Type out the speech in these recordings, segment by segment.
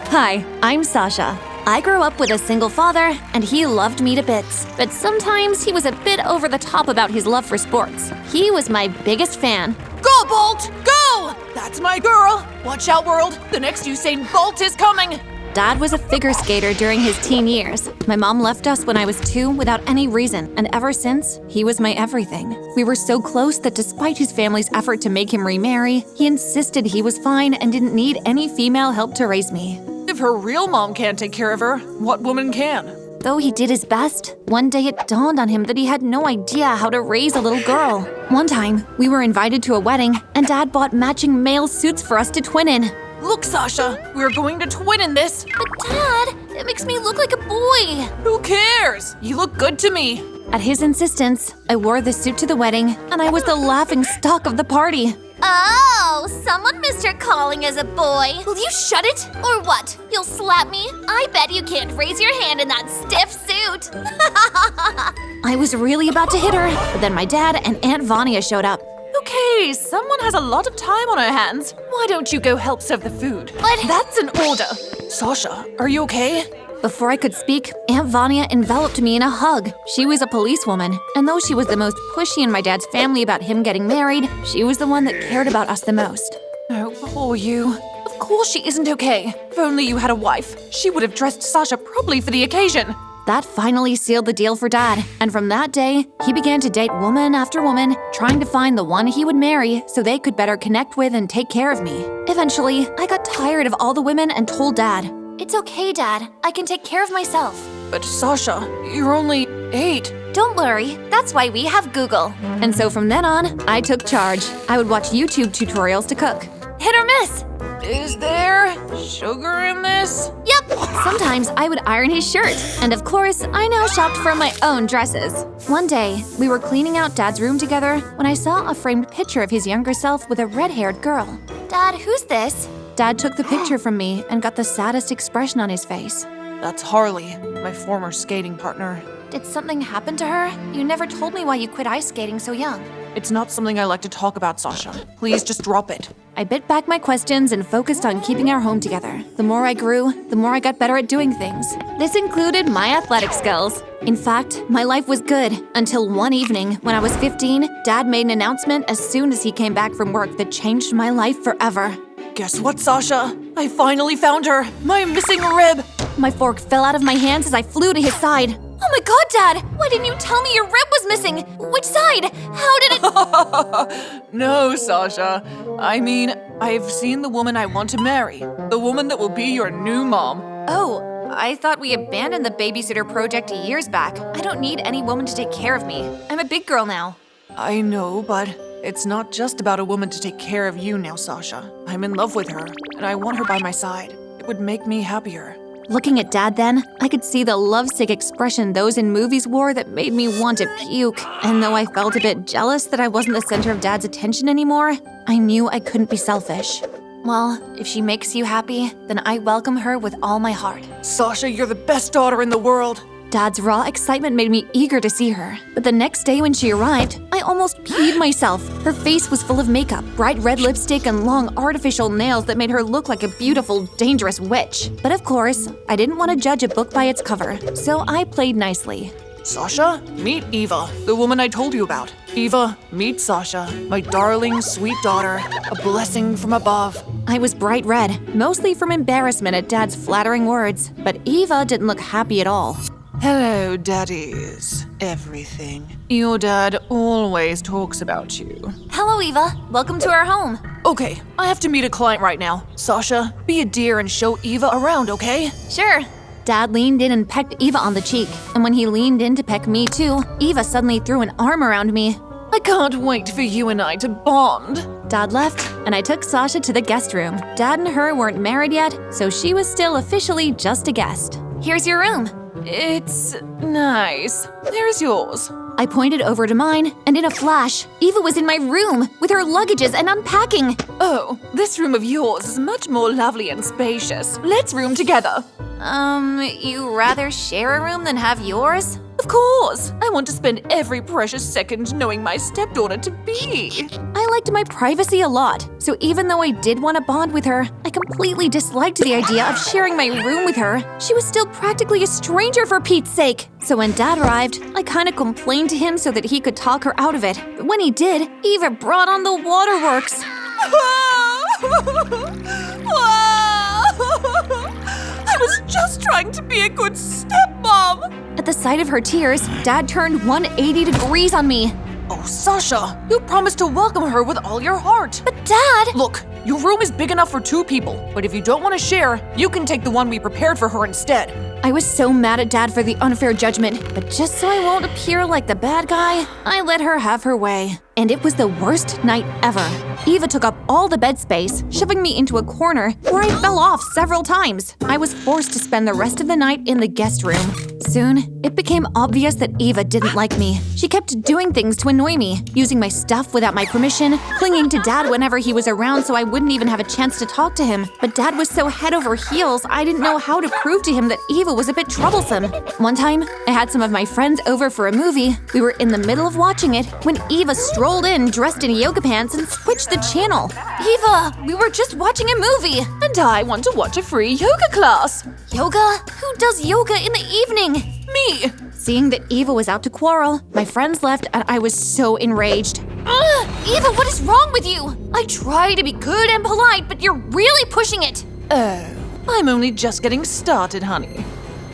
Hi, I'm Sasha. I grew up with a single father, and he loved me to bits. But sometimes he was a bit over the top about his love for sports. He was my biggest fan. Go, Bolt! Go! That's my girl! Watch out, world! The next Usain Bolt is coming! Dad was a figure skater during his teen years. My mom left us when I was 2 without any reason, and ever since, he was my everything. We were so close that despite his family's effort to make him remarry, he insisted he was fine and didn't need any female help to raise me. If her real mom can't take care of her, what woman can? Though he did his best, one day it dawned on him that he had no idea how to raise a little girl. One time, we were invited to a wedding, and Dad bought matching male suits for us to twin in. Look, Sasha, we're going to twin in this. But Dad, it makes me look like a boy. Who cares? You look good to me. At his insistence, I wore the suit to the wedding, and I was the laughing stock of the party. Oh, someone missed her calling as a boy. Will you shut it? Or what? You'll slap me? I bet you can't raise your hand in that stiff suit. I was really about to hit her, but then my dad and Aunt Vanya showed up. Okay, someone has a lot of time on her hands. Why don't you go help serve the food? But that's an order. Sasha, are you okay? Before I could speak, Aunt Vanya enveloped me in a hug. She was a policewoman, and though she was the most pushy in my dad's family about him getting married, she was the one that cared about us the most. Oh, poor you. Of course she isn't okay. If only you had a wife, she would have dressed Sasha properly for the occasion. That finally sealed the deal for Dad, and from that day, he began to date woman after woman, trying to find the one he would marry so they could better connect with and take care of me. Eventually, I got tired of all the women and told Dad, it's okay, Dad. I can take care of myself. But Sasha, you're only 8. Don't worry. That's why we have Google. And so from then on, I took charge. I would watch YouTube tutorials to cook. Hit or miss. Is there sugar in this? Yep. Sometimes I would iron his shirt. And of course, I now shopped for my own dresses. One day, we were cleaning out Dad's room together when I saw a framed picture of his younger self with a red-haired girl. Dad, who's this? Dad took the picture from me and got the saddest expression on his face. That's Harley, my former skating partner. Did something happen to her? You never told me why you quit ice skating so young. It's not something I like to talk about, Sasha. Please just drop it. I bit back my questions and focused on keeping our home together. The more I grew, the more I got better at doing things. This included my athletic skills. In fact, my life was good until one evening when I was 15, Dad made an announcement as soon as he came back from work that changed my life forever. Guess what, Sasha? I finally found her! My missing rib! My fork fell out of my hands as I flew to his side. Oh my god, Dad! Why didn't you tell me your rib was missing? Which side? How did it— No, Sasha. I mean, I've seen the woman I want to marry. The woman that will be your new mom. Oh, I thought we abandoned the babysitter project years back. I don't need any woman to take care of me. I'm a big girl now. I know, but it's not just about a woman to take care of you now, Sasha. I'm in love with her, and I want her by my side. It would make me happier. Looking at Dad then, I could see the lovesick expression those in movies wore that made me want to puke. And though I felt a bit jealous that I wasn't the center of Dad's attention anymore, I knew I couldn't be selfish. Well, if she makes you happy, then I welcome her with all my heart. Sasha, you're the best daughter in the world. Dad's raw excitement made me eager to see her. But the next day when she arrived, I almost peed myself. Her face was full of makeup, bright red lipstick, and long artificial nails that made her look like a beautiful, dangerous witch. But of course, I didn't want to judge a book by its cover, so I played nicely. Sasha, meet Eva, the woman I told you about. Eva, meet Sasha, my darling, sweet daughter, a blessing from above. I was bright red, mostly from embarrassment at Dad's flattering words, but Eva didn't look happy at all. Hello, daddies. Everything. Your dad always talks about you. Hello, Eva. Welcome to our home. Okay, I have to meet a client right now. Sasha, be a dear and show Eva around, okay? Sure. Dad leaned in and pecked Eva on the cheek, and when he leaned in to peck me too, Eva suddenly threw an arm around me. I can't wait for you and I to bond. Dad left, and I took Sasha to the guest room. Dad and her weren't married yet, so she was still officially just a guest. Here's your room. It's nice. There's yours. I pointed over to mine, and in a flash, Eva was in my room with her luggages and unpacking. Oh, this room of yours is much more lovely and spacious. Let's room together. You rather share a room than have yours? Of course. I want to spend every precious second knowing my stepdaughter to be. I liked my privacy a lot, so even though I did want to bond with her, I completely disliked the idea of sharing my room with her. She was still practically a stranger for Pete's sake. So when Dad arrived, I kind of complained to him so that he could talk her out of it. But when he did, Eva brought on the waterworks. I was just trying to be a good stepmom. At the sight of her tears, Dad turned 180 degrees on me. Oh, Sasha, you promised to welcome her with all your heart. But Dad! Look, your room is big enough for 2 people, but if you don't want to share, you can take the one we prepared for her instead. I was so mad at Dad for the unfair judgment, but just so I won't appear like the bad guy, I let her have her way. And it was the worst night ever. Eva took up all the bed space, shoving me into a corner where I fell off several times. I was forced to spend the rest of the night in the guest room. Soon, it became obvious that Eva didn't like me. She kept doing things to annoy me, using my stuff without my permission, clinging to Dad whenever he was around so I wouldn't even have a chance to talk to him. But Dad was so head over heels, I didn't know how to prove to him that Eva was a bit troublesome. One time, I had some of my friends over for a movie. We were in the middle of watching it when Eva strolled in dressed in yoga pants and switched the channel. Eva, we were just watching a movie. And I want to watch a free yoga class. Yoga? Who does yoga in the evening? Me! Seeing that Eva was out to quarrel, my friends left and I was so enraged. Eva, what is wrong with you? I try to be good and polite, but you're really pushing it. Oh, I'm only just getting started, honey.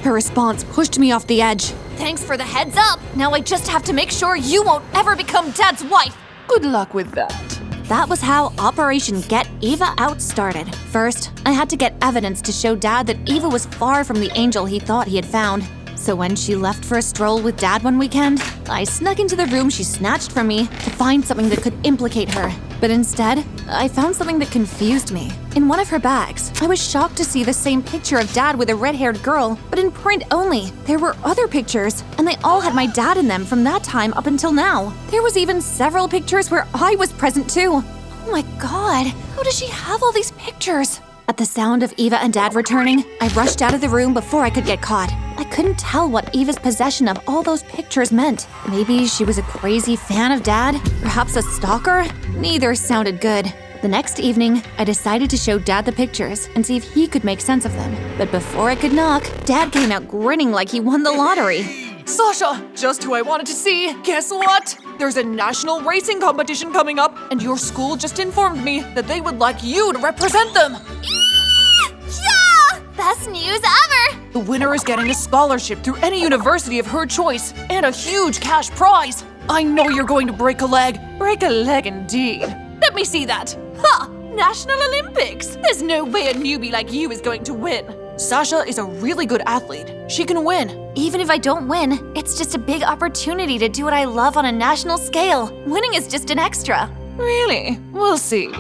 Her response pushed me off the edge. Thanks for the heads up. Now I just have to make sure you won't ever become Dad's wife. Good luck with that. That was how Operation Get Eva Out started. First, I had to get evidence to show Dad that Eva was far from the angel he thought he had found. So when she left for a stroll with Dad one weekend, I snuck into the room she snatched from me to find something that could implicate her. But instead, I found something that confused me. In one of her bags, I was shocked to see the same picture of Dad with a red-haired girl, but in print only. There were other pictures, and they all had my dad in them from that time up until now. There was even several pictures where I was present too. Oh my God, how does she have all these pictures? At the sound of Eva and Dad returning, I rushed out of the room before I could get caught. I couldn't tell what Eva's possession of all those pictures meant. Maybe she was a crazy fan of Dad? Perhaps a stalker? Neither sounded good. The next evening, I decided to show Dad the pictures and see if he could make sense of them. But before I could knock, Dad came out grinning like he won the lottery. Sasha, just who I wanted to see. Guess what? There's a national racing competition coming up, and your school just informed me that they would like you to represent them. Yeah! Best news ever! The winner is getting a scholarship through any university of her choice and a huge cash prize. I know you're going to break a leg. Break a leg indeed. Let me see that. Ha! National Olympics! There's no way a newbie like you is going to win. Sasha is a really good athlete. She can win. Even if I don't win, it's just a big opportunity to do what I love on a national scale. Winning is just an extra. Really? We'll see.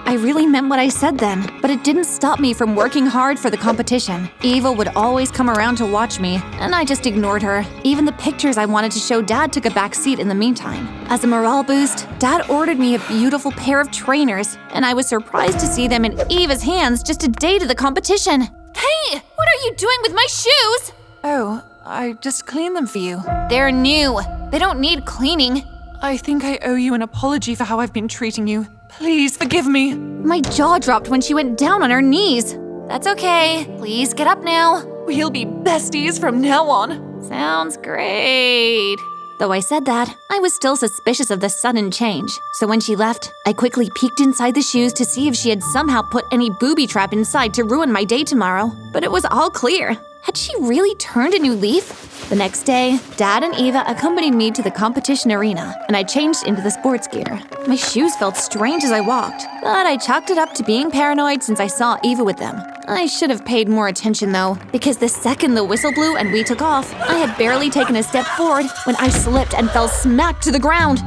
I really meant what I said then, but it didn't stop me from working hard for the competition. Eva would always come around to watch me, and I just ignored her. Even the pictures I wanted to show Dad took a back seat in the meantime. As a morale boost, Dad ordered me a beautiful pair of trainers, and I was surprised to see them in Eva's hands just a day to the competition. Hey, what are you doing with my shoes? Oh, I just cleaned them for you. They're new. They don't need cleaning. I think I owe you an apology for how I've been treating you. Please forgive me. My jaw dropped when she went down on her knees. That's okay. Please get up now. We'll be besties from now on. Sounds great. Though I said that, I was still suspicious of the sudden change. So when she left, I quickly peeked inside the shoes to see if she had somehow put any booby trap inside to ruin my day tomorrow. But it was all clear. Had she really turned a new leaf? The next day, Dad and Eva accompanied me to the competition arena, and I changed into the sports gear. My shoes felt strange as I walked, but I chalked it up to being paranoid since I saw Eva with them. I should have paid more attention though, because the second the whistle blew and we took off, I had barely taken a step forward when I slipped and fell smack to the ground.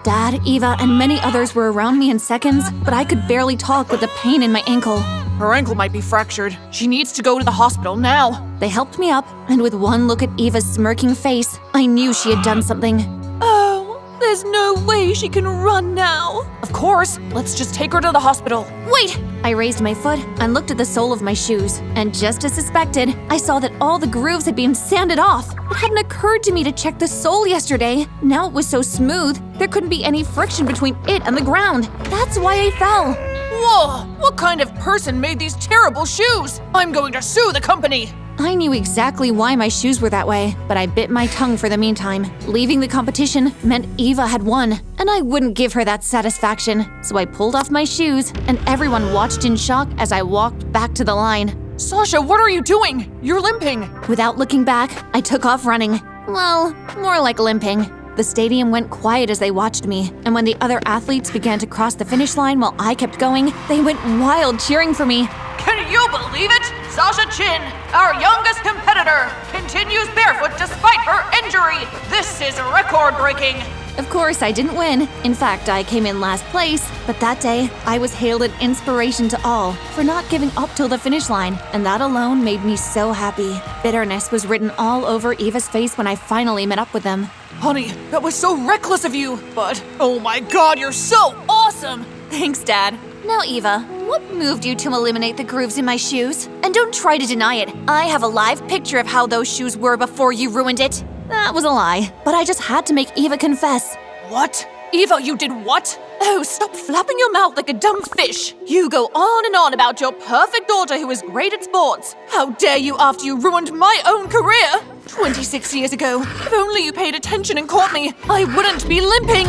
Dad, Eva, and many others were around me in seconds, but I could barely talk with the pain in my ankle. Her ankle might be fractured. She needs to go to the hospital now. They helped me up, and with one look at Eva's smirking face, I knew she had done something. Oh, There's no way she can run now. Of course, let's just take her to the hospital. Wait! I raised my foot and looked at the sole of my shoes. And just as suspected, I saw that all the grooves had been sanded off. It hadn't occurred to me to check the sole yesterday. Now it was so smooth, there couldn't be any friction between it and the ground. That's why I fell. Whoa! What kind of person made these terrible shoes? I'm going to sue the company. I knew exactly why my shoes were that way, but I bit my tongue for the meantime. Leaving the competition meant Eva had won, and I wouldn't give her that satisfaction. So I pulled off my shoes, and everyone watched in shock as I walked back to the line. Sasha, what are you doing? You're limping. Without looking back, I took off running. Well, more like limping. The stadium went quiet as they watched me, and when the other athletes began to cross the finish line while I kept going, they went wild cheering for me. Can you believe it? Sasha Chin, our youngest competitor, continues barefoot despite her injury. This is record-breaking. Of course, I didn't win. In fact, I came in last place. But that day, I was hailed an inspiration to all for not giving up till the finish line, and that alone made me so happy. Bitterness was written all over Eva's face when I finally met up with them. Honey, that was so reckless of you, but oh my god, you're so awesome! Thanks, Dad. Now, Eva, what moved you to eliminate the grooves in my shoes? And don't try to deny it. I have a live picture of how those shoes were before you ruined it. That was a lie, but I just had to make Eva confess. What? Eva, you did what? Oh, stop flapping your mouth like a dumb fish. You go on and on about your perfect daughter who is great at sports. How dare you after you ruined my own career? 26 years ago, if only you paid attention and caught me, I wouldn't be limping.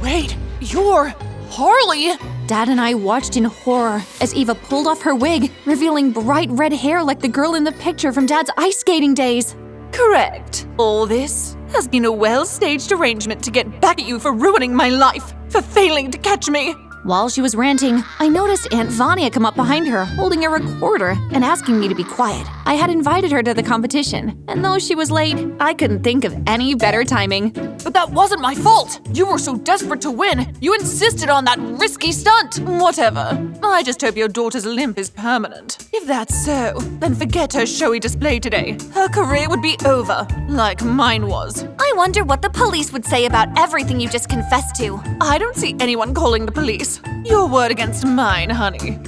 Wait, you're Harley? Dad and I watched in horror as Eva pulled off her wig, revealing bright red hair like the girl in the picture from Dad's ice skating days. Correct. All this has been a well-staged arrangement to get back at you for ruining my life, for failing to catch me. While she was ranting, I noticed Aunt Vanya come up behind her, holding a recorder and asking me to be quiet. I had invited her to the competition, and though she was late, I couldn't think of any better timing. But that wasn't my fault. You were so desperate to win, you insisted on that risky stunt. Whatever. I just hope your daughter's limp is permanent. If that's so, then forget her showy display today. Her career would be over, like mine was. I wonder what the police would say about everything you just confessed to. I don't see anyone calling the police. Your word against mine, honey.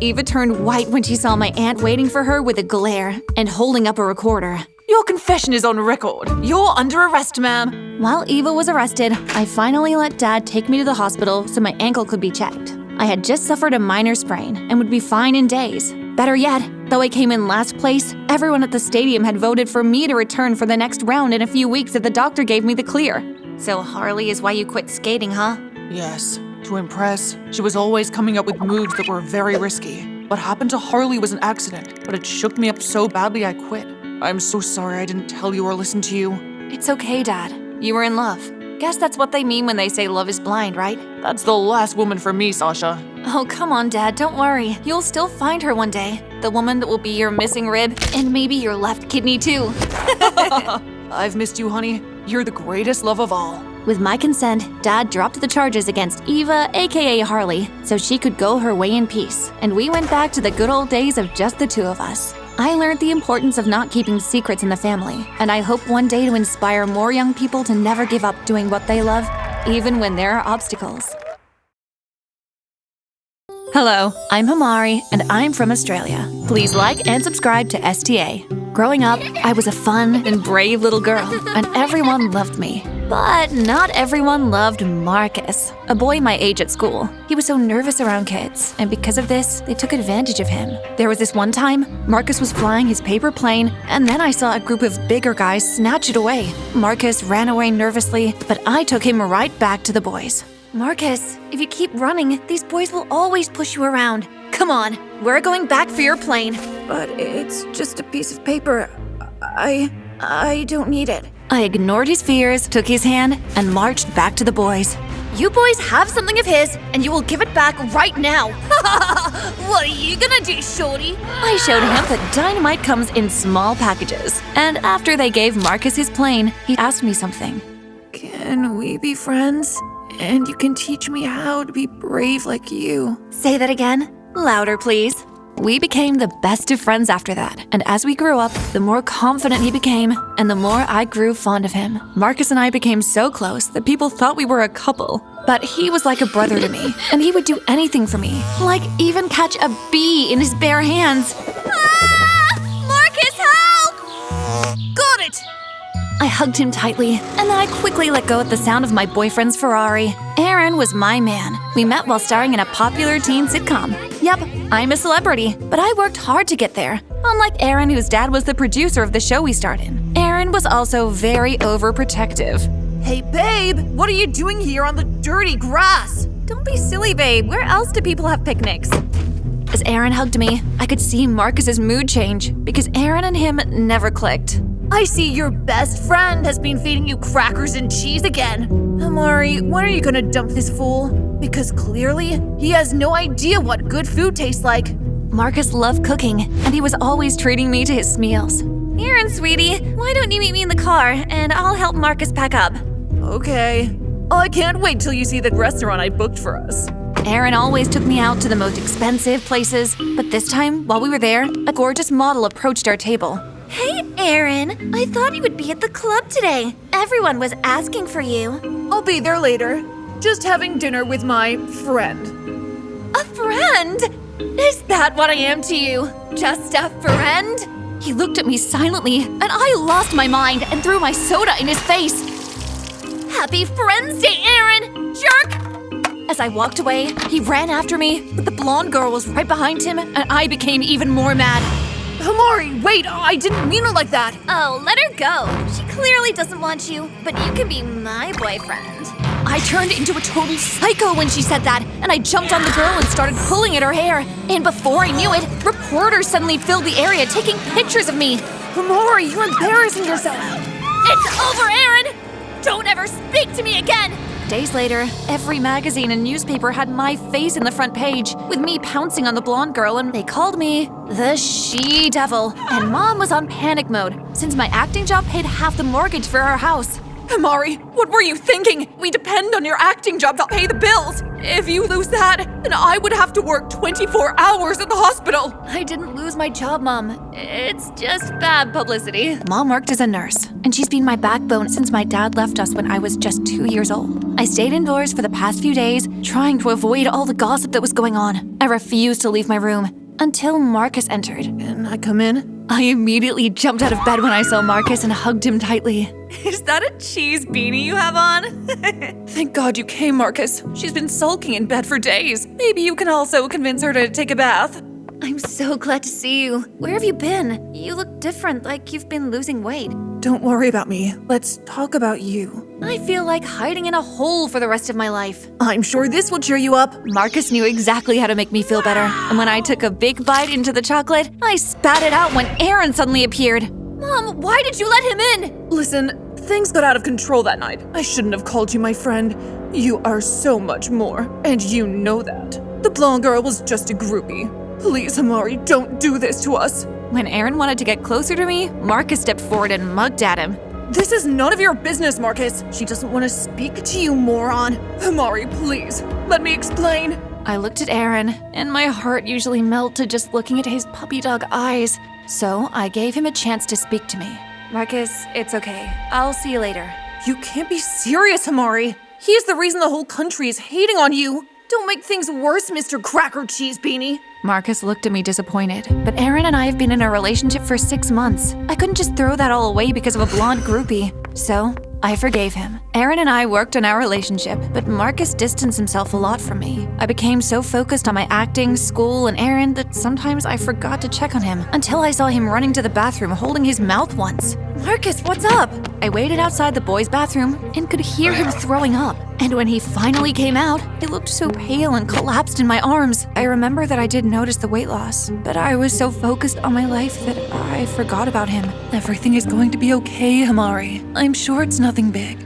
Eva turned white when she saw my aunt waiting for her with a glare and holding up a recorder. Your confession is on record. You're under arrest, ma'am. While Eva was arrested, I finally let Dad take me to the hospital so my ankle could be checked. I had just suffered a minor sprain and would be fine in days. Better yet, though I came in last place, everyone at the stadium had voted for me to return for the next round in a few weeks if the doctor gave me the clear. So Harley is why you quit skating, huh? Yes. To impress, she was always coming up with moves that were very risky. What happened to Harley was an accident, but it shook me up so badly I quit. I'm so sorry I didn't tell you or listen to you. It's okay, Dad. You were in love. Guess that's what they mean when they say love is blind, right? That's the last woman for me, Sasha. Oh, come on, Dad, don't worry. You'll still find her one day. The woman that will be your missing rib, and maybe your left kidney too. I've missed you, honey. You're the greatest love of all. With my consent, Dad dropped the charges against Eva, aka Harley, so she could go her way in peace. And we went back to the good old days of just the two of us. I learned the importance of not keeping secrets in the family, and I hope one day to inspire more young people to never give up doing what they love, even when there are obstacles. Hello, I'm Hamari, and I'm from Australia. Please like and subscribe to STA. Growing up, I was a fun and brave little girl, and everyone loved me. But not everyone loved Marcus, a boy my age at school. He was so nervous around kids, and because of this, they took advantage of him. There was this one time, Marcus was flying his paper plane, and then I saw a group of bigger guys snatch it away. Marcus ran away nervously, but I took him right back to the boys. Marcus, if you keep running, these boys will always push you around. Come on, we're going back for your plane. But it's just a piece of paper. I don't need it. I ignored his fears, took his hand, and marched back to the boys. You boys have something of his, and you will give it back right now. What are you gonna do, shorty? I showed him that dynamite comes in small packages. And after they gave Marcus his plane, he asked me something. Can we be friends? And you can teach me how to be brave like you. Say that again. Louder, please. We became the best of friends after that, and as we grew up, the more confident he became, and the more I grew fond of him. Marcus and I became so close that people thought we were a couple. But he was like a brother to me, and he would do anything for me, like even catch a bee in his bare hands. Ah! Marcus, help! Got it! I hugged him tightly, and then I quickly let go at the sound of my boyfriend's Ferrari. Aaron was my man. We met while starring in a popular teen sitcom. Yep, I'm a celebrity, but I worked hard to get there. Unlike Aaron, whose dad was the producer of the show we starred in. Aaron was also very overprotective. Hey, babe, what are you doing here on the dirty grass? Don't be silly, babe. Where else do people have picnics? As Aaron hugged me, I could see Marcus's mood change because Aaron and him never clicked. I see your best friend has been feeding you crackers and cheese again. Amari, when are you gonna dump this fool? Because clearly, he has no idea what good food tastes like. Marcus loved cooking, and he was always treating me to his meals. Aaron, sweetie, why don't you meet me in the car, and I'll help Marcus pack up. Okay. I can't wait till you see the restaurant I booked for us. Aaron always took me out to the most expensive places, but this time, while we were there, a gorgeous model approached our table. Hey, Aaron. I thought you would be at the club today. Everyone was asking for you. I'll be there later. Just having dinner with my friend. A friend? Is that what I am to you? Just a friend? He looked at me silently, and I lost my mind and threw my soda in his face. Happy Friends Day, Aaron! Jerk! As I walked away, he ran after me, but the blonde girl was right behind him, and I became even more mad. Amari, wait, I didn't mean it like that. Oh, let her go. She clearly doesn't want you, but you can be my boyfriend. I turned into a total psycho when she said that, and I jumped on the girl and started pulling at her hair. And before I knew it, reporters suddenly filled the area taking pictures of me. Amari, you're embarrassing yourself. It's over, Aaron! Don't ever speak to me again! Days later, every magazine and newspaper had my face in the front page, with me pouncing on the blonde girl, and they called me the she-devil. And Mom was on panic mode, since my acting job paid half the mortgage for our house. Amari, what were you thinking? We depend on your acting job to pay the bills. If you lose that, then I would have to work 24 hours at the hospital. I didn't lose my job, Mom. It's just bad publicity. Mom worked as a nurse, and she's been my backbone since my dad left us when I was just 2 years old. I stayed indoors for the past few days, trying to avoid all the gossip that was going on. I refused to leave my room until Marcus entered. Can I come in? I immediately jumped out of bed when I saw Marcus and hugged him tightly. Is that a cheese beanie you have on? Thank God you came, Marcus. She's been sulking in bed for days. Maybe you can also convince her to take a bath. I'm so glad to see you. Where have you been? You look different, like you've been losing weight. Don't worry about me. Let's talk about you. I feel like hiding in a hole for the rest of my life. I'm sure this will cheer you up. Marcus knew exactly how to make me feel better, and when I took a big bite into the chocolate, I spat it out when Aaron suddenly appeared. Mom, why did you let him in? Listen, things got out of control that night. I shouldn't have called you my friend. You are so much more, and you know that. The blonde girl was just a groupie. Please, Amari, don't do this to us. When Aaron wanted to get closer to me, Marcus stepped forward and mugged at him. This is none of your business, Marcus. She doesn't want to speak to you, moron. Amari, please, let me explain. I looked at Aaron, and my heart usually melted just looking at his puppy dog eyes. So I gave him a chance to speak to me. Marcus, it's okay. I'll see you later. You can't be serious, Amari. He's the reason the whole country is hating on you. Don't make things worse, Mr. Cracker Cheese Beanie. Marcus looked at me disappointed, but Aaron and I have been in a relationship for 6 months. I couldn't just throw that all away because of a blonde groupie. So, I forgave him. Aaron and I worked on our relationship, but Marcus distanced himself a lot from me. I became so focused on my acting, school, and Aaron that sometimes I forgot to check on him until I saw him running to the bathroom holding his mouth once. Marcus, what's up? I waited outside the boys' bathroom and could hear him throwing up. And when he finally came out, he looked so pale and collapsed in my arms. I remember that I did notice the weight loss, but I was so focused on my life that I forgot about him. Everything is going to be okay, Amari. I'm sure it's nothing big.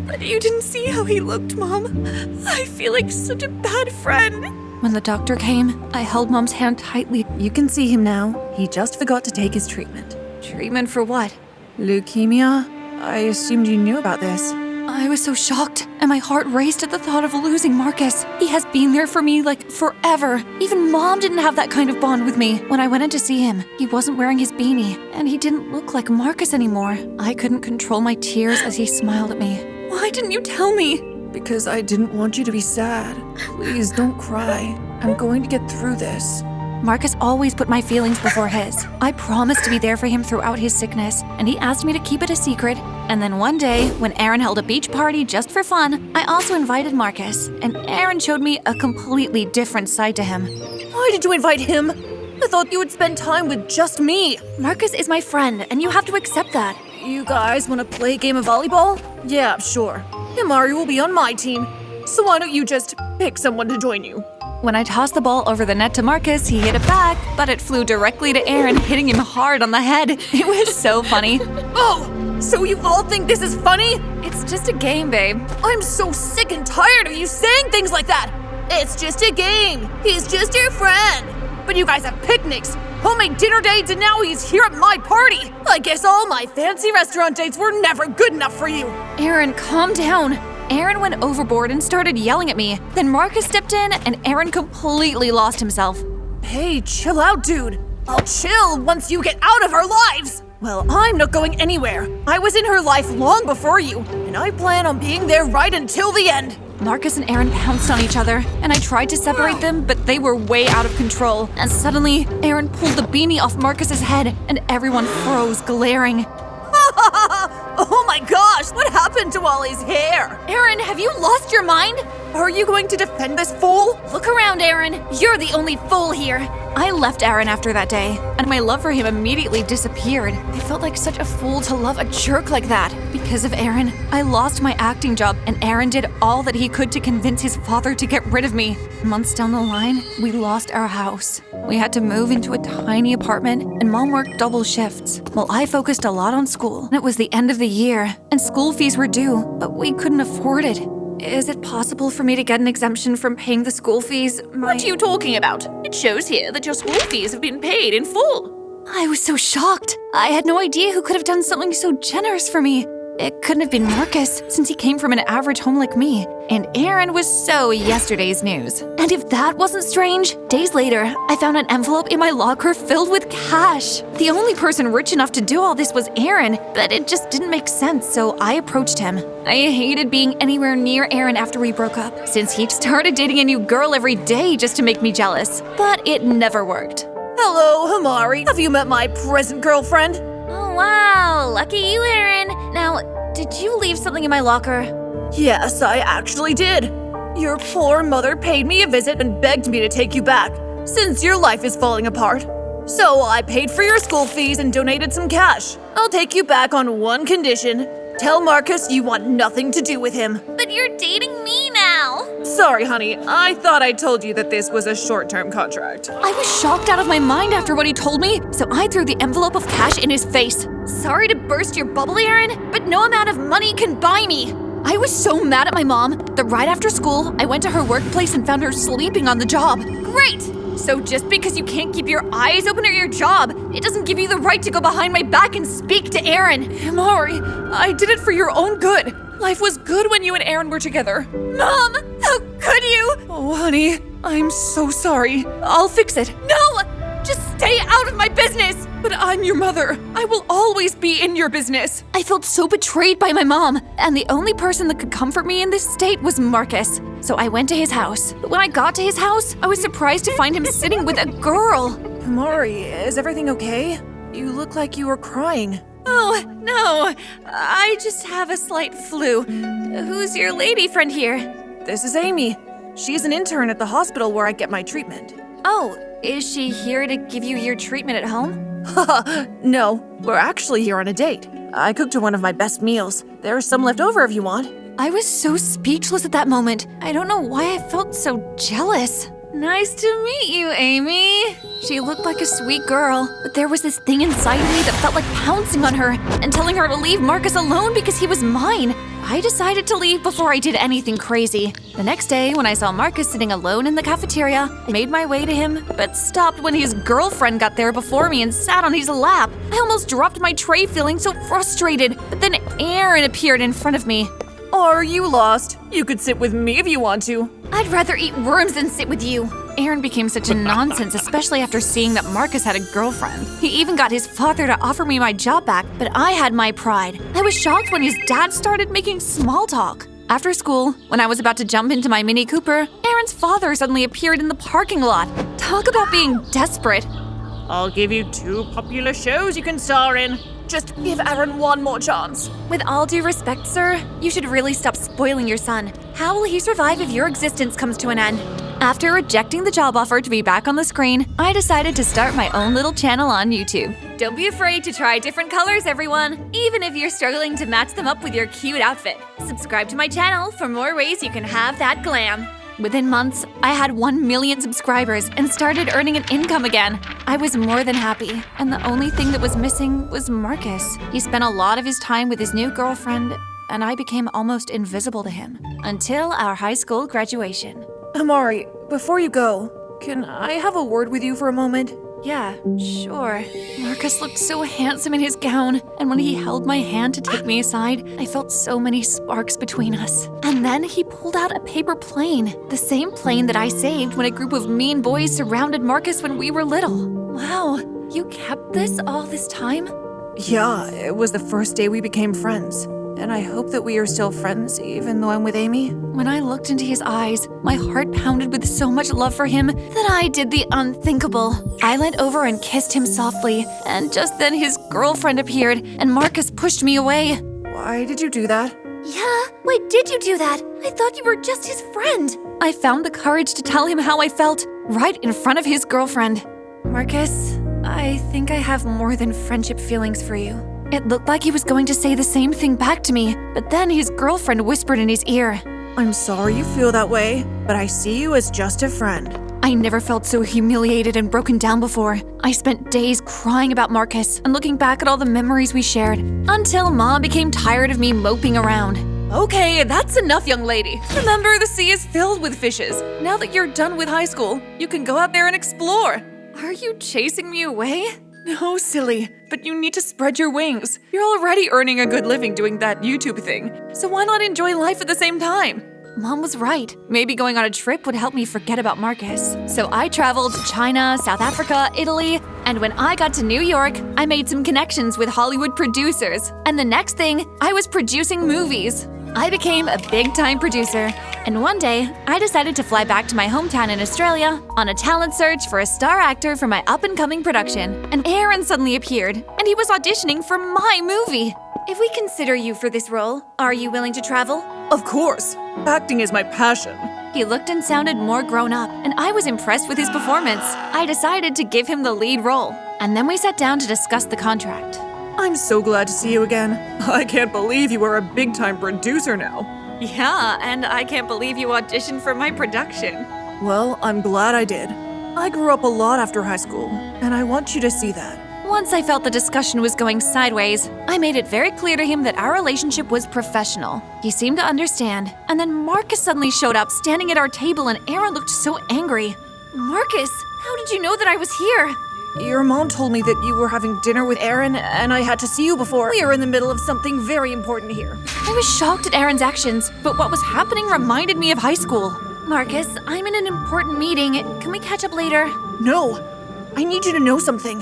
But you didn't see how he looked, Mom. I feel like such a bad friend. When the doctor came, I held Mom's hand tightly. You can see him now. He just forgot to take his treatment. Treatment for what? Leukemia? I assumed you knew about this. I was so shocked, and my heart raced at the thought of losing Marcus. He has been there for me like forever. Even Mom didn't have that kind of bond with me. When I went in to see him, he wasn't wearing his beanie, and he didn't look like Marcus anymore. I couldn't control my tears as he smiled at me. Why didn't you tell me? Because I didn't want you to be sad. Please don't cry. I'm going to get through this. Marcus always put my feelings before his. I promised to be there for him throughout his sickness, and he asked me to keep it a secret. And then one day, when Aaron held a beach party just for fun, I also invited Marcus, and Aaron showed me a completely different side to him. Why did you invite him? I thought you would spend time with just me. Marcus is my friend, and you have to accept that. You guys want to play a game of volleyball? Yeah, sure. Himari will be on my team. So why don't you just pick someone to join you? When I tossed the ball over the net to Marcus, he hit it back, but it flew directly to Aaron, hitting him hard on the head. It was so funny. Oh, so you all think this is funny? It's just a game, babe. I'm so sick and tired of you saying things like that. It's just a game. He's just your friend. But you guys have picnics, homemade dinner dates, and now he's here at my party. I guess all my fancy restaurant dates were never good enough for you. Aaron, calm down. Aaron went overboard and started yelling at me. Then Marcus stepped in, and Aaron completely lost himself. Hey, chill out, dude. I'll chill once you get out of our lives. Well, I'm not going anywhere. I was in her life long before you, and I plan on being there right until the end. Marcus and Aaron pounced on each other, and I tried to separate them, but they were way out of control. And suddenly, Aaron pulled the beanie off Marcus's head, and everyone froze, glaring. Oh my gosh, what happened to all his hair? Aaron, have you lost your mind? Are you going to defend this fool? Look around, Aaron. You're the only fool here. I left Aaron after that day, and my love for him immediately disappeared. I felt like such a fool to love a jerk like that. Because of Aaron, I lost my acting job, and Aaron did all that he could to convince his father to get rid of me. Months down the line, we lost our house. We had to move into a tiny apartment, and Mom worked double shifts, while I focused a lot on school. It was the end of the year, and school fees were due, but we couldn't afford it. Is it possible for me to get an exemption from paying the school fees? What are you talking about? It shows here that your school fees have been paid in full. I was so shocked. I had no idea who could have done something so generous for me. It couldn't have been Marcus, since he came from an average home like me. And Aaron was so yesterday's news. And if that wasn't strange, days later, I found an envelope in my locker filled with cash. The only person rich enough to do all this was Aaron, but it just didn't make sense, so I approached him. I hated being anywhere near Aaron after we broke up, since he started dating a new girl every day just to make me jealous. But it never worked. Hello, Himari. Have you met my present girlfriend? Oh, wow. Lucky you, Aaron. Now, did you leave something in my locker? Yes, I actually did. Your poor mother paid me a visit and begged me to take you back, since your life is falling apart. So I paid for your school fees and donated some cash. I'll take you back on one condition. Tell Marcus you want nothing to do with him. But you're dating me now. Sorry, honey. I thought I told you that this was a short-term contract. I was shocked out of my mind after what he told me, so I threw the envelope of cash in his face. Sorry to burst your bubble, Aaron, but no amount of money can buy me. I was so mad at my mom that right after school, I went to her workplace and found her sleeping on the job. Great! So just because you can't keep your eyes open at your job, it doesn't give you the right to go behind my back and speak to Aaron. Himari, I did it for your own good. Life was good when you and Aaron were together. Mom, how could you? Oh, honey, I'm so sorry. I'll fix it. No! Just stay out of my business! But I'm your mother. I will always be in your business. I felt so betrayed by my mom, and the only person that could comfort me in this state was Marcus. So I went to his house. But when I got to his house, I was surprised to find him sitting with a girl. Himari, is everything okay? You look like you were crying. Oh, no. I just have a slight flu. Who's your lady friend here? This is Amy. She's an intern at the hospital where I get my treatment. Oh, is she here to give you your treatment at home? Haha, no. We're actually here on a date. I cooked her one of my best meals. There's some left over if you want. I was so speechless at that moment. I don't know why I felt so jealous. Nice to meet you, Amy. She looked like a sweet girl, but there was this thing inside me that felt like pouncing on her and telling her to leave Marcus alone because he was mine. I decided to leave before I did anything crazy. The next day, when I saw Marcus sitting alone in the cafeteria, I made my way to him, but stopped when his girlfriend got there before me and sat on his lap. I almost dropped my tray feeling so frustrated, but then Aaron appeared in front of me. Are you lost? You could sit with me if you want to. I'd rather eat worms than sit with you. Aaron became such a nonsense, especially after seeing that Marcus had a girlfriend. He even got his father to offer me my job back, but I had my pride. I was shocked when his dad started making small talk. After school, when I was about to jump into my Mini Cooper, Aaron's father suddenly appeared in the parking lot. Talk about being desperate. I'll give you 2 popular shows you can star in. Just give Aaron one more chance. With all due respect, sir, you should really stop spoiling your son. How will he survive if your existence comes to an end? After rejecting the job offer to be back on the screen, I decided to start my own little channel on YouTube. Don't be afraid to try different colors, everyone, even if you're struggling to match them up with your cute outfit. Subscribe to my channel for more ways you can have that glam. Within months, I had 1 million subscribers and started earning an income again. I was more than happy, and the only thing that was missing was Marcus. He spent a lot of his time with his new girlfriend, and I became almost invisible to him until our high school graduation. Amari, before you go, can I have a word with you for a moment? Yeah, sure. Marcus looked so handsome in his gown, and when he held my hand to take me aside, I felt so many sparks between us. And then he pulled out a paper plane, the same plane that I saved when a group of mean boys surrounded Marcus when we were little. Wow, you kept this all this time? Yeah, it was the first day we became friends. And I hope that we are still friends, even though I'm with Amy. When I looked into his eyes, my heart pounded with so much love for him that I did the unthinkable. I leant over and kissed him softly, and just then his girlfriend appeared, and Marcus pushed me away. Why did you do that? Yeah, why did you do that? I thought you were just his friend. I found the courage to tell him how I felt, right in front of his girlfriend. Marcus, I think I have more than friendship feelings for you. It looked like he was going to say the same thing back to me, but then his girlfriend whispered in his ear. I'm sorry you feel that way, but I see you as just a friend. I never felt so humiliated and broken down before. I spent days crying about Marcus and looking back at all the memories we shared, until Mom became tired of me moping around. Okay, that's enough, young lady. Remember, the sea is filled with fishes. Now that you're done with high school, you can go out there and explore. Are you chasing me away? No, silly, but you need to spread your wings. You're already earning a good living doing that YouTube thing, so why not enjoy life at the same time? Mom was right. Maybe going on a trip would help me forget about Marcus. So I traveled to China, South Africa, Italy, and when I got to New York, I made some connections with Hollywood producers. And the next thing, I was producing movies. I became a big-time producer, and one day, I decided to fly back to my hometown in Australia on a talent search for a star actor for my up-and-coming production. And Aaron suddenly appeared, and he was auditioning for my movie. If we consider you for this role, are you willing to travel? Of course. Acting is my passion. He looked and sounded more grown up, and I was impressed with his performance. I decided to give him the lead role, and then we sat down to discuss the contract. I'm so glad to see you again. I can't believe you are a big-time producer now. Yeah, and I can't believe you auditioned for my production. Well, I'm glad I did. I grew up a lot after high school, and I want you to see that. Once I felt the discussion was going sideways, I made it very clear to him that our relationship was professional. He seemed to understand, and then Marcus suddenly showed up standing at our table and Aaron looked so angry. Marcus, how did you know that I was here? Your mom told me that you were having dinner with Aaron, and I had to see you before. We are in the middle of something very important here. I was shocked at Aaron's actions, but what was happening reminded me of high school. Marcus, I'm in an important meeting. Can we catch up later? No, I need you to know something.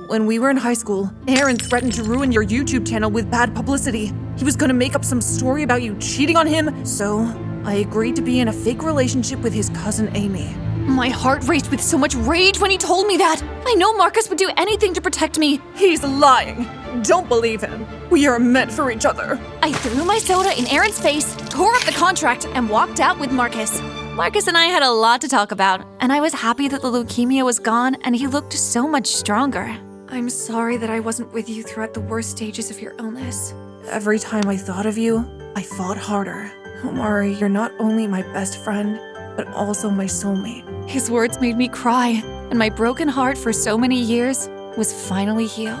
When we were in high school, Aaron threatened to ruin your YouTube channel with bad publicity. He was gonna make up some story about you cheating on him, so I agreed to be in a fake relationship with his cousin Amy. My heart raced with so much rage when he told me that. I know Marcus would do anything to protect me. He's lying. Don't believe him. We are meant for each other. I threw my soda in Aaron's face, tore up the contract, and walked out with Marcus. Marcus and I had a lot to talk about, and I was happy that the leukemia was gone and he looked so much stronger. I'm sorry that I wasn't with you throughout the worst stages of your illness. Every time I thought of you, I fought harder. Omari, you're not only my best friend, but also my soulmate. His words made me cry, and my broken heart for so many years was finally healed.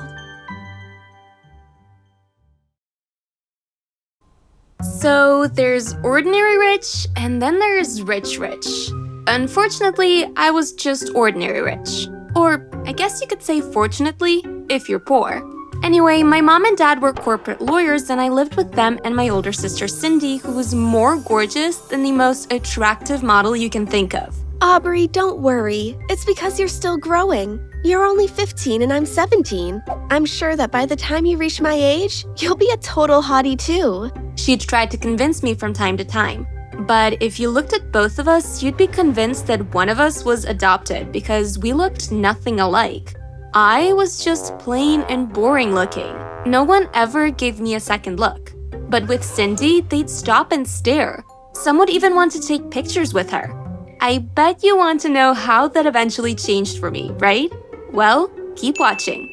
So there's ordinary rich, and then there's rich rich. Unfortunately, I was just ordinary rich. Or I guess you could say fortunately, if you're poor. Anyway, my mom and dad were corporate lawyers and I lived with them and my older sister Cindy, who was more gorgeous than the most attractive model you can think of. Aubrey, don't worry. It's because you're still growing. You're only 15 and I'm 17. I'm sure that by the time you reach my age, you'll be a total hottie too. She'd tried to convince me from time to time. But if you looked at both of us, you'd be convinced that one of us was adopted because we looked nothing alike. I was just plain and boring looking. No one ever gave me a second look. But with Cindy, they'd stop and stare. Some would even want to take pictures with her. I bet you want to know how that eventually changed for me, right? Well, keep watching.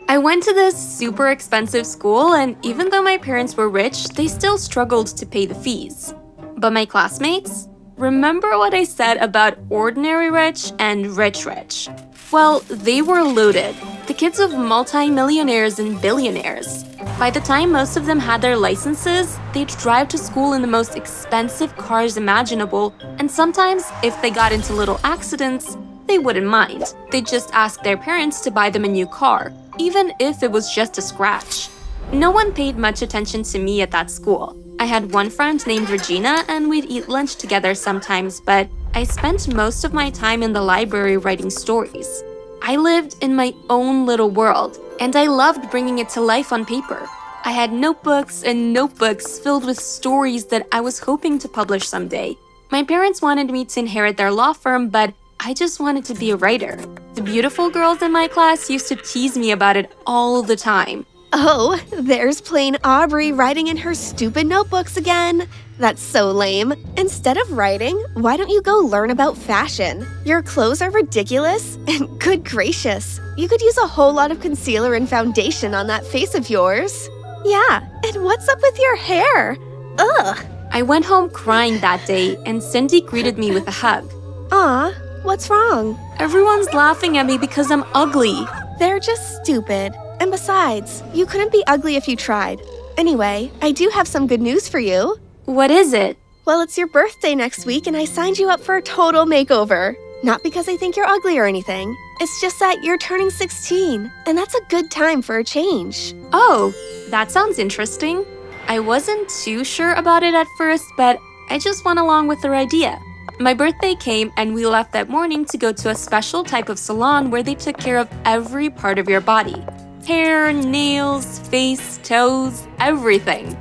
I went to this super expensive school, and even though my parents were rich, they still struggled to pay the fees. But my classmates? Remember what I said about ordinary rich and rich rich? Well, they were loaded. The kids of multi-millionaires and billionaires. By the time most of them had their licenses, they'd drive to school in the most expensive cars imaginable, and sometimes, if they got into little accidents, they wouldn't mind. They'd just ask their parents to buy them a new car, even if it was just a scratch. No one paid much attention to me at that school. I had one friend named Regina, and we'd eat lunch together sometimes, but I spent most of my time in the library writing stories. I lived in my own little world, and I loved bringing it to life on paper. I had notebooks and notebooks filled with stories that I was hoping to publish someday. My parents wanted me to inherit their law firm, but I just wanted to be a writer. The beautiful girls in my class used to tease me about it all the time. Oh, there's plain Aubrey writing in her stupid notebooks again. That's so lame. Instead of writing, why don't you go learn about fashion? Your clothes are ridiculous, and good gracious, you could use a whole lot of concealer and foundation on that face of yours. Yeah, and what's up with your hair? Ugh. I went home crying that day, and Cindy greeted me with a hug. Aw, what's wrong? Everyone's laughing at me because I'm ugly. They're just stupid. And besides, you couldn't be ugly if you tried. Anyway, I do have some good news for you. What is it? Well, it's your birthday next week and I signed you up for a total makeover. Not because I think you're ugly or anything. It's just that you're turning 16, and that's a good time for a change. Oh, that sounds interesting. I wasn't too sure about it at first, but I just went along with their idea. My birthday came and we left that morning to go to a special type of salon where they took care of every part of your body. Hair, nails, face, toes, everything.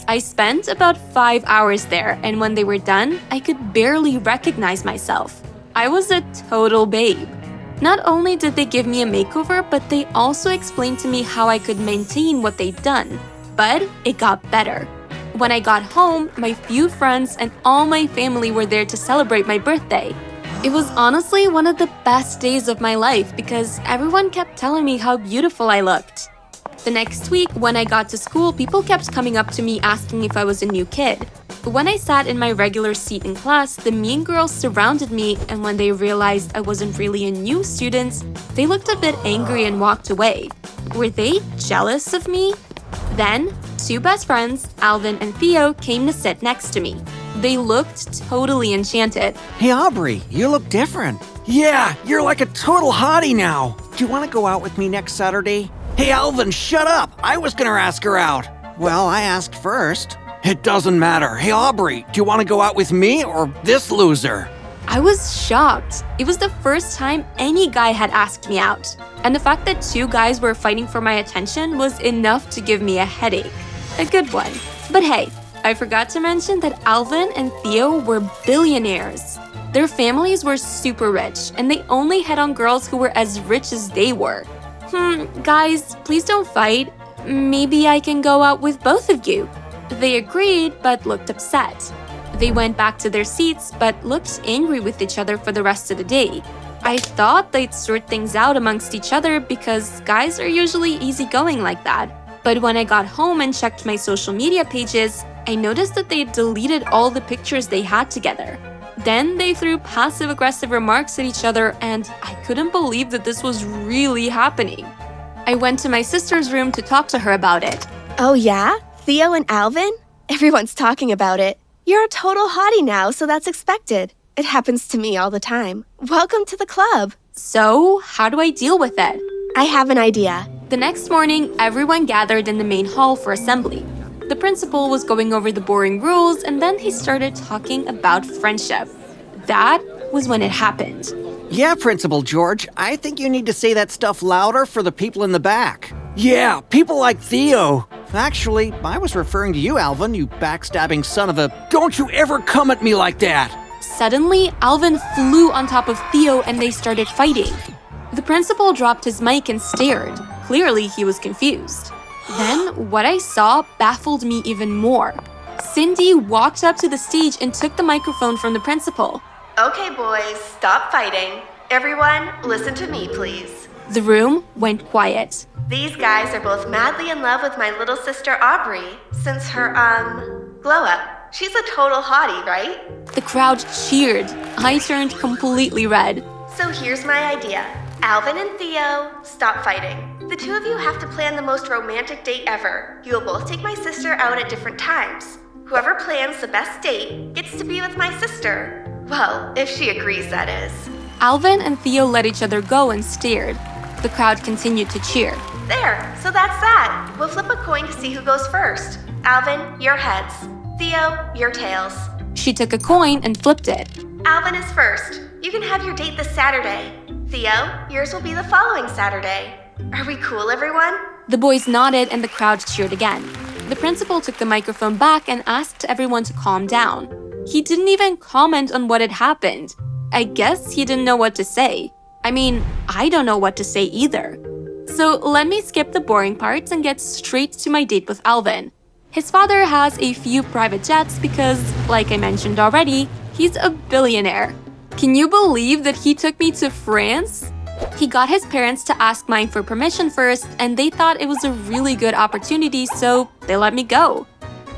I spent about 5 hours there, and when they were done, I could barely recognize myself. I was a total babe. Not only did they give me a makeover, but they also explained to me how I could maintain what they'd done. But it got better. When I got home, my few friends and all my family were there to celebrate my birthday. It was honestly one of the best days of my life because everyone kept telling me how beautiful I looked. The next week, when I got to school, people kept coming up to me asking if I was a new kid. When I sat in my regular seat in class, the mean girls surrounded me, and when they realized I wasn't really a new student, they looked a bit angry and walked away. Were they jealous of me? Then, two best friends, Alvin and Theo, came to sit next to me. They looked totally enchanted. Hey Aubrey, you look different. Yeah, you're like a total hottie now. Do you want to go out with me next Saturday? Hey Alvin, shut up! I was gonna ask her out. Well, I asked first. It doesn't matter. Hey Aubrey, do you want to go out with me or this loser? I was shocked. It was the first time any guy had asked me out. And the fact that two guys were fighting for my attention was enough to give me a headache. A good one. But hey, I forgot to mention that Alvin and Theo were billionaires. Their families were super rich, and they only hit on girls who were as rich as they were. Guys, please don't fight. Maybe I can go out with both of you. They agreed, but looked upset. They went back to their seats, but looked angry with each other for the rest of the day. I thought they'd sort things out amongst each other because guys are usually easygoing like that. But when I got home and checked my social media pages, I noticed that they'd deleted all the pictures they had together. Then they threw passive-aggressive remarks at each other, and I couldn't believe that this was really happening. I went to my sister's room to talk to her about it. Oh yeah? Theo and Alvin? Everyone's talking about it. You're a total hottie now, so that's expected. It happens to me all the time. Welcome to the club. So, how do I deal with it? I have an idea. The next morning, everyone gathered in the main hall for assembly. The principal was going over the boring rules, and then he started talking about friendship. That was when it happened. Yeah, Principal George, I think you need to say that stuff louder for the people in the back. Yeah, people like Theo. Actually, I was referring to you, Alvin, you backstabbing son of a... Don't you ever come at me like that! Suddenly, Alvin flew on top of Theo and they started fighting. The principal dropped his mic and stared. Clearly, he was confused. Then, what I saw baffled me even more. Cindy walked up to the stage and took the microphone from the principal. Okay, boys, stop fighting. Everyone, listen to me, please. The room went quiet. These guys are both madly in love with my little sister Aubrey since her, glow-up. She's a total hottie, right? The crowd cheered. I turned completely red. So here's my idea. Alvin and Theo, stop fighting. The two of you have to plan the most romantic date ever. You will both take my sister out at different times. Whoever plans the best date gets to be with my sister. Well, if she agrees, that is. Alvin and Theo let each other go and stared. The crowd continued to cheer. There, so that's that. We'll flip a coin to see who goes first. Alvin, your heads. Theo, your tails. She took a coin and flipped it. Alvin is first. You can have your date this Saturday. Theo, yours will be the following Saturday. Are we cool, everyone? The boys nodded and the crowd cheered again. The principal took the microphone back and asked everyone to calm down. He didn't even comment on what had happened. I guess he didn't know what to say. I mean, I don't know what to say either. So let me skip the boring parts and get straight to my date with Alvin. His father has a few private jets because, like I mentioned already, he's a billionaire. Can you believe that he took me to France? He got his parents to ask mine for permission first, and they thought it was a really good opportunity, so they let me go.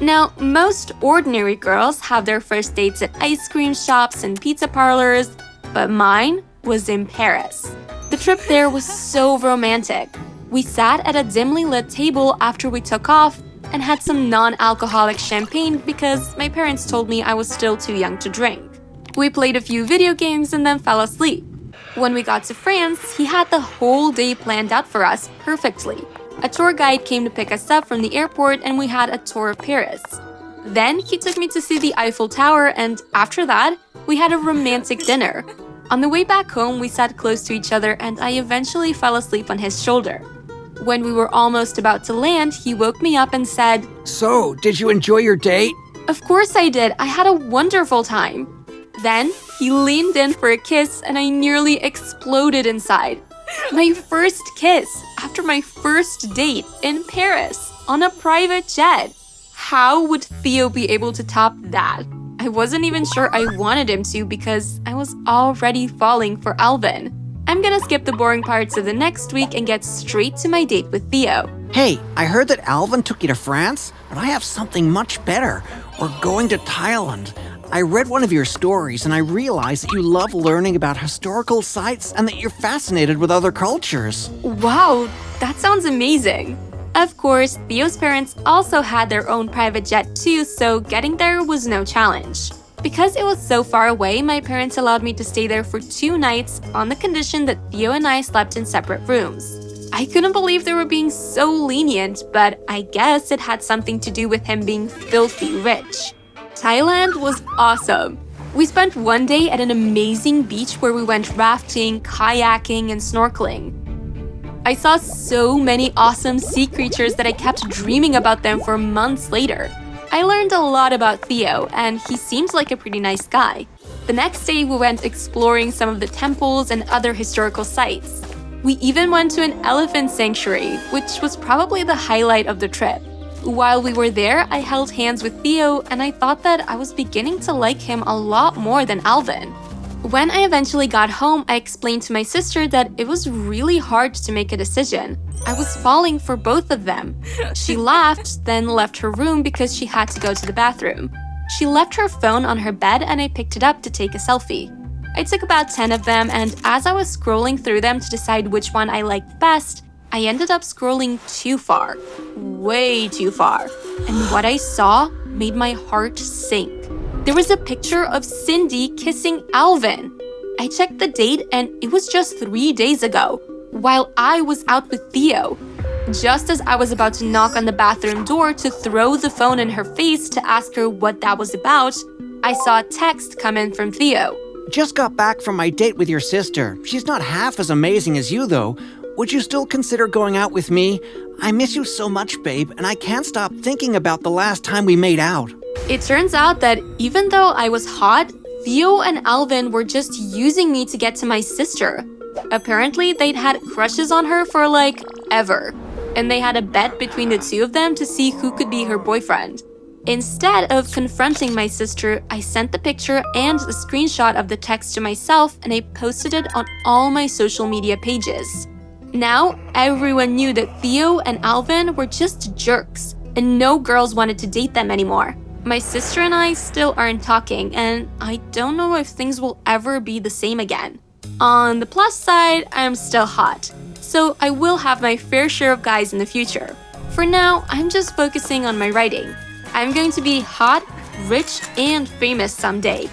Now, most ordinary girls have their first dates at ice cream shops and pizza parlors, but mine was in Paris. The trip there was so romantic. We sat at a dimly lit table after we took off and had some non-alcoholic champagne because my parents told me I was still too young to drink. We played a few video games and then fell asleep. When we got to France, he had the whole day planned out for us perfectly. A tour guide came to pick us up from the airport and we had a tour of Paris. Then he took me to see the Eiffel Tower and after that, we had a romantic dinner. On the way back home, we sat close to each other and I eventually fell asleep on his shoulder. When we were almost about to land, he woke me up and said, So, did you enjoy your date? Of course I did. I had a wonderful time. Then he leaned in for a kiss and I nearly exploded inside. My first kiss after my first date in Paris on a private jet. How would Theo be able to top that? I wasn't even sure I wanted him to because I was already falling for Alvin. I'm gonna skip the boring parts of the next week and get straight to my date with Theo. Hey, I heard that Alvin took you to France, but I have something much better. We're going to Thailand. I read one of your stories and I realized that you love learning about historical sites and that you're fascinated with other cultures. Wow, that sounds amazing. Of course, Theo's parents also had their own private jet too, so getting there was no challenge. Because it was so far away, my parents allowed me to stay there for 2 nights on the condition that Theo and I slept in separate rooms. I couldn't believe they were being so lenient, but I guess it had something to do with him being filthy rich. Thailand was awesome. We spent one day at an amazing beach where we went rafting, kayaking, and snorkeling. I saw so many awesome sea creatures that I kept dreaming about them for months later. I learned a lot about Theo, and he seemed like a pretty nice guy. The next day, we went exploring some of the temples and other historical sites. We even went to an elephant sanctuary, which was probably the highlight of the trip. While we were there, I held hands with Theo, and I thought that I was beginning to like him a lot more than Alvin. When I eventually got home, I explained to my sister that it was really hard to make a decision. I was falling for both of them. She laughed, then left her room because she had to go to the bathroom. She left her phone on her bed and I picked it up to take a selfie. I took about 10 of them, and as I was scrolling through them to decide which one I liked best, I ended up scrolling too far. Way too far. And what I saw made my heart sink. There was a picture of Cindy kissing Alvin. I checked the date and it was just 3 days ago. while I was out with Theo. Just as I was about to knock on the bathroom door to throw the phone in her face to ask her what that was about, I saw a text come in from Theo. Just got back from my date with your sister. She's not half as amazing as you, though. Would you still consider going out with me? I miss you so much, babe, and I can't stop thinking about the last time we made out. It turns out that even though I was hot, Theo and Alvin were just using me to get to my sister. Apparently, they'd had crushes on her for like ever, and they had a bet between the two of them to see who could be her boyfriend. Instead of confronting my sister, I sent the picture and a screenshot of the text to myself, and I posted it on all my social media pages. Now, everyone knew that Theo and Alvin were just jerks, and no girls wanted to date them anymore. My sister and I still aren't talking, and I don't know if things will ever be the same again. On the plus side, I'm still hot, so I will have my fair share of guys in the future. For now, I'm just focusing on my writing. I'm going to be hot, rich, and famous someday.